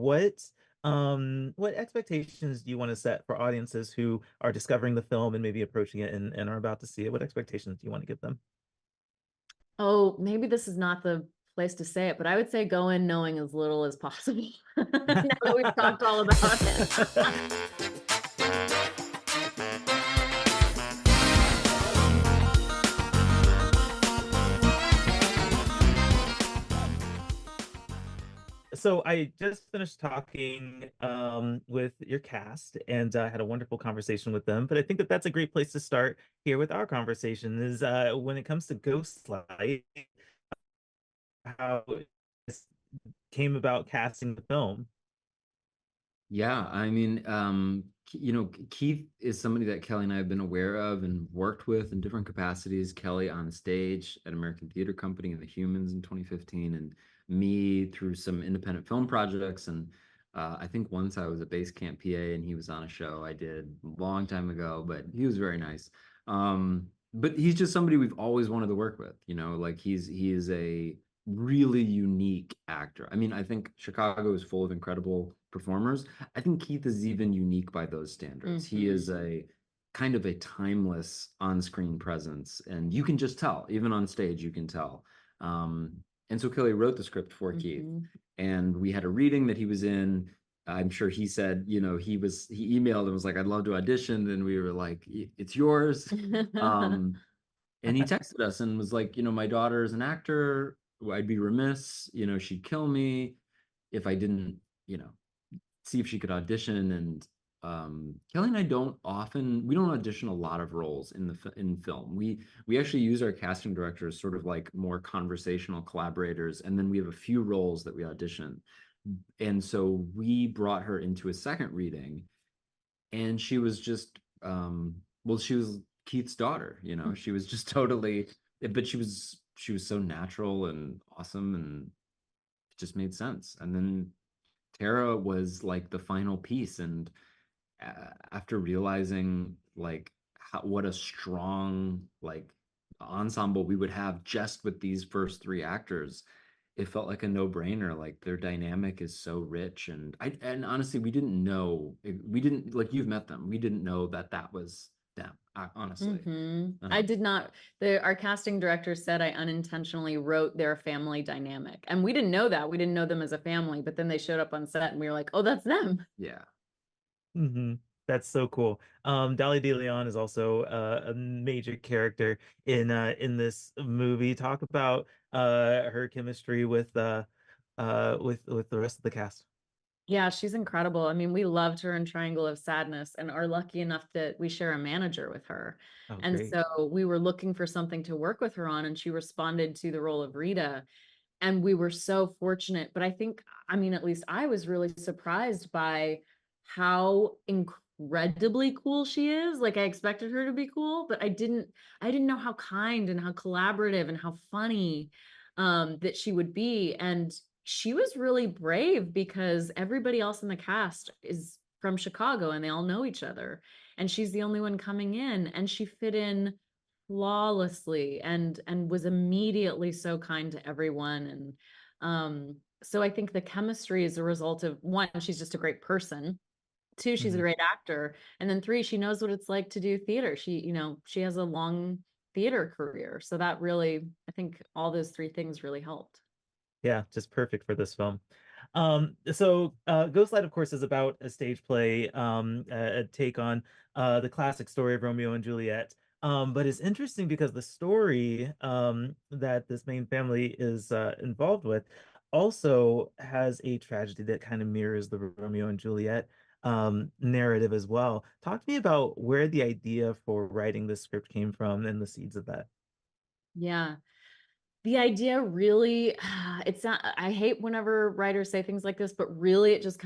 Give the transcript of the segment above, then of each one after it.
what expectations do you want to set for audiences who are discovering the film and maybe approaching it and are about to see it? What expectations do you want to give them? Oh, maybe this is not the place to say it, but I would say go in knowing as little as possible. Now that we've talked all about it. So I just finished talking with your cast and had a wonderful conversation with them. But I think that that's a great place to start here with our conversation is when it comes to Ghostlight, how it came about casting the film. Yeah, I mean, Keith is somebody that Kelly and I have been aware of and worked with in different capacities. Kelly on stage at American Theater Company and The Humans in 2015, and me through some independent film projects. And I think once I was a base camp PA and he was on a show I did a long time ago, but he was very nice. But he's just somebody we've always wanted to work with, like he is a really unique actor. I mean, I think Chicago is full of incredible performers. I think Keith is even unique by those standards. He is a kind of a timeless on-screen presence, and you can just tell, even on stage, you can tell. And so Kelly wrote the script for Keith, and we had a reading that he was in. I'm sure he said, he emailed and was like, I'd love to audition. And we were like, it's yours. And he texted us and was like, my daughter is an actor. I'd be remiss, she'd kill me if I didn't, see if she could audition. And Kelly and I don't audition a lot of roles in film. We actually use our casting directors sort of like more conversational collaborators, and then we have a few roles that we audition. And so we brought her into a second reading, and she was just she was Keith's daughter, she was just totally, but she was so natural and awesome, and it just made sense. And then Tara was like the final piece, and after realizing like what a strong like ensemble we would have just with these first three actors, it felt like a no-brainer. Like their dynamic is so rich, and honestly, we didn't know, like, you've met them, we didn't know that was them, honestly. I did not. Our casting director said I unintentionally wrote their family dynamic, and we didn't know that. We didn't know them as a family, but then they showed up on set and we were like, oh, that's them. Yeah. That's so cool. Dolly de Leon is also a major character in this movie. Talk about her chemistry with the rest of the cast. Yeah, she's incredible. I mean, we loved her in Triangle of Sadness and are lucky enough that we share a manager with her. Oh, And great. so we were looking for something to work with her on, and she responded to the role of Rita. And we were so fortunate. But I mean, at least I was really surprised by how incredibly cool she is. Like I expected her to be cool, but I didn't know how kind and how collaborative and how funny that she would be. And she was really brave because everybody else in the cast is from Chicago and they all know each other. And she's the only one coming in, and she fit in flawlessly and was immediately so kind to everyone. And so I think the chemistry is a result of, one, she's just a great person. Two, she's a great actor. And then three, she knows what it's like to do theater. She has a long theater career. So that really, I think all those three things really helped. Yeah, just perfect for this film. So Ghostlight, of course, is about a stage play, a take on the classic story of Romeo and Juliet. But it's interesting because the story that this main family is involved with also has a tragedy that kind of mirrors the Romeo and Juliet narrative as well. Talk to me about where the idea for writing this script came from and the seeds of that. Yeah. The idea really, it's not, I hate whenever writers say things like this, but really it just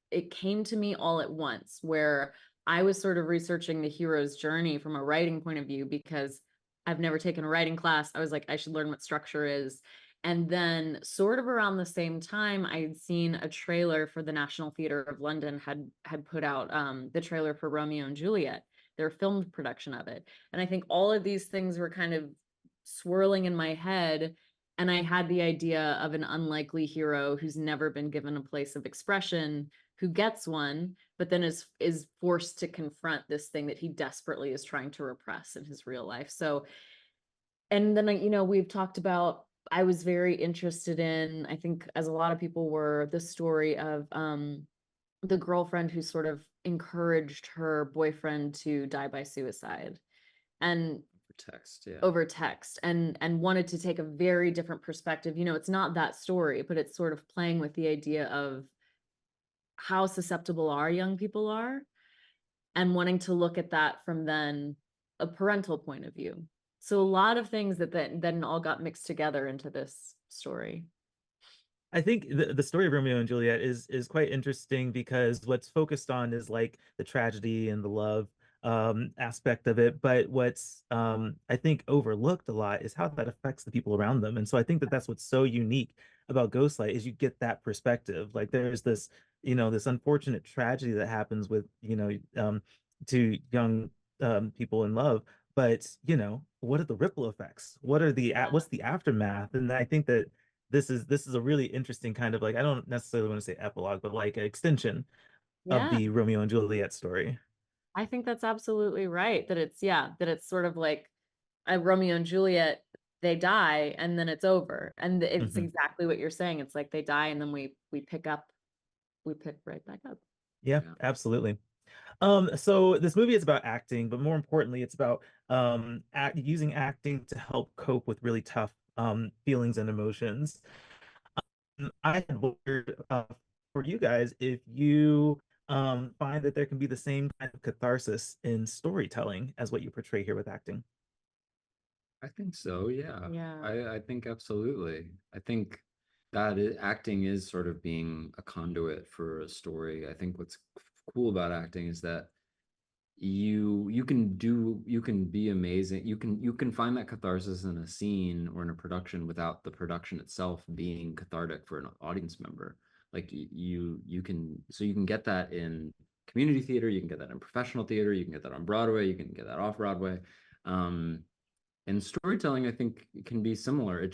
it came to me all at once, where I was sort of researching the hero's journey from a writing point of view, because I've never taken a writing class. I was like, I should learn what structure is. And then sort of around the same time, I had seen a trailer for the National Theatre of London had put out the trailer for Romeo and Juliet, their filmed production of it. And I think all of these things were kind of swirling in my head. And I had the idea of an unlikely hero who's never been given a place of expression, who gets one, but then is forced to confront this thing that he desperately is trying to repress in his real life. So, and then, we've talked about, I was very interested in, I think as a lot of people were, the story of the girlfriend who sort of encouraged her boyfriend to die by suicide. And Text, yeah. over text, and wanted to take a very different perspective. It's not that story, but it's sort of playing with the idea of how susceptible our young people are, and wanting to look at that from then a parental point of view. So a lot of things that then all got mixed together into this story. I think the story of Romeo and Juliet is quite interesting because what's focused on is like the tragedy and the love aspect of it, but what's I think overlooked a lot is how that affects the people around them. And so I think that that's what's so unique about Ghostlight is you get that perspective. Like there's this, this unfortunate tragedy that happens with, two young people in love, but what are the ripple effects? What's the aftermath? And I think that this is a really interesting kind of like, I don't necessarily want to say epilogue, but like an extension of Yeah, the Romeo and Juliet story. I think that's absolutely right. That it's sort of like a Romeo and Juliet, they die and then it's over. And it's Mhm. exactly what you're saying. It's like they die and then we pick right back up. Yeah, Yeah. absolutely. So this movie is about acting, but more importantly, it's about using acting to help cope with really tough feelings and emotions. I had wondered for you guys if you find that there can be the same kind of catharsis in storytelling as what you portray here with acting. I think so, yeah. Yeah. I think absolutely. I think that acting is sort of being a conduit for a story. I think what's cool about acting is that you can be amazing. You can find that catharsis in a scene or in a production without the production itself being cathartic for an audience member. Like you can, so you can get that in community theater, you can get that in professional theater, you can get that on Broadway, you can get that off Broadway. Um, and storytelling, I think, can be similar.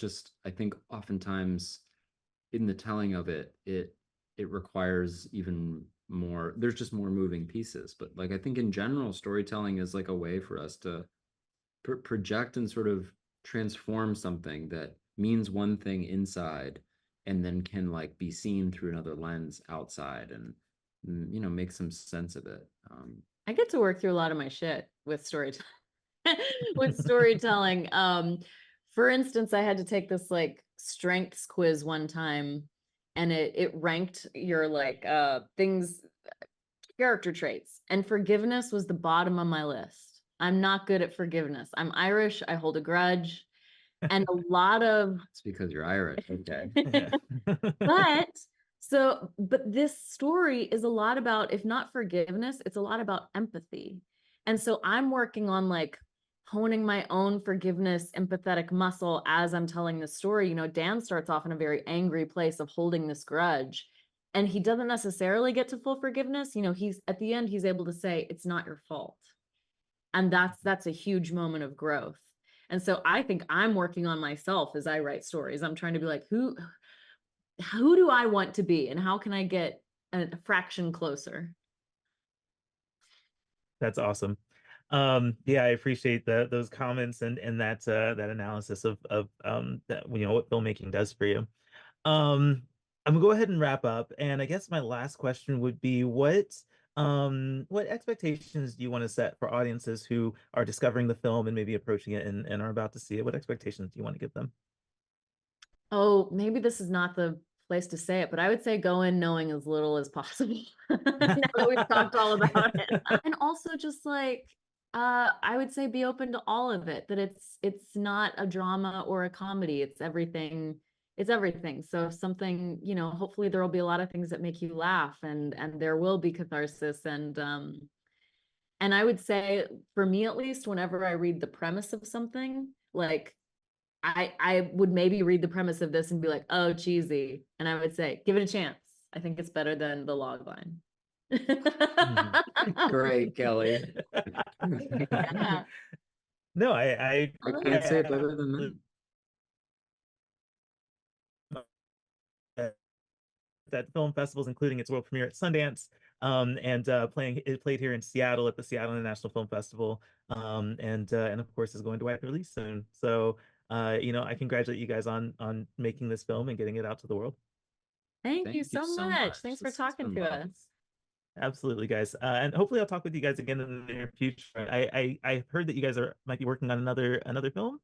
I think oftentimes in the telling of it requires even more. There's just more moving pieces. But like I think in general, storytelling is like a way for us to project and sort of transform something that means one thing inside, and then can like be seen through another lens outside, and make some sense of it. I get to work through a lot of my shit with storytelling. With storytelling. For instance, I had to take this like strengths quiz one time, and it ranked your like things, character traits, and forgiveness was the bottom of my list. I'm not good at forgiveness. I'm Irish, I hold a grudge, and a lot of It's because you're Irish. Okay. Yeah. but but this story is a lot about, if not forgiveness, it's a lot about empathy. And so I'm working on like honing my own forgiveness, empathetic muscle as I'm telling the story. Dan starts off in a very angry place of holding this grudge, and he doesn't necessarily get to full forgiveness. He's at the end, he's able to say, it's not your fault. And that's a huge moment of growth. And so I think I'm working on myself as I write stories. I'm trying to be like, who do I want to be, and how can I get a fraction closer? That's awesome. Yeah, I appreciate those comments and that analysis of that, what filmmaking does for you. I'm gonna go ahead and wrap up, and I guess my last question would be what expectations do you want to set for audiences who are discovering the film and maybe approaching it and are about to see it? What expectations do you want to give them? Oh, maybe this is not the place to say it, but I would say go in knowing as little as possible. Now that we've talked all about it. And also just like I would say be open to all of it, that it's not a drama or a comedy. It's everything. It's everything. So if something, hopefully there will be a lot of things that make you laugh, and there will be catharsis, and I would say, for me at least, whenever I read the premise of something, like I would maybe read the premise of this and be like, oh, cheesy. And I would say, give it a chance. I think it's better than the log line. Mhm. Great, Kelly. Yeah. No, I I can't say it better than that. at film festivals, including its world premiere at Sundance, and it played here in Seattle at the Seattle International Film Festival, and of course is going to wide release soon. So I congratulate you guys on making this film and getting it out to the world. Thank you Thank you so so much. much. Thanks for This has talking been to lovely. us. Absolutely, guys, and hopefully I'll talk with you guys again in the near future. I heard that you guys might be working on another film.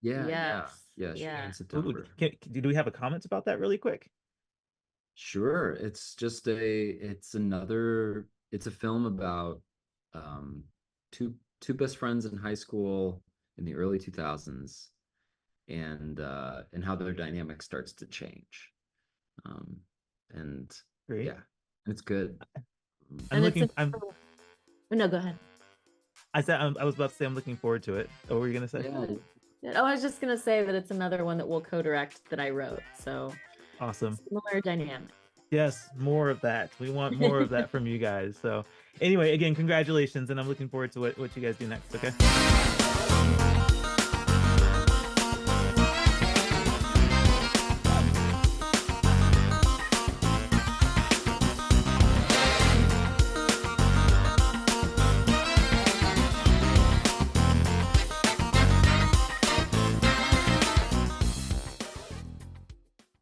Yeah, Yes. shooting Yeah. in Ooh, September. do we have a comment about that really quick? Sure. It's a film about um two best friends in high school in the early 2000s, and how their dynamic starts to change. Um and Great. yeah, it's good. I'm And it's looking. oh, no, go ahead. I was about to say I'm looking forward to it. What were you gonna say? Yeah, Oh, I was just gonna say that it's another one that we'll co-direct that I wrote. So Awesome. similar dynamic. Yes, more of that. We want more of that from you guys. So anyway, again, congratulations, and I'm looking forward to what you guys do next. Okay.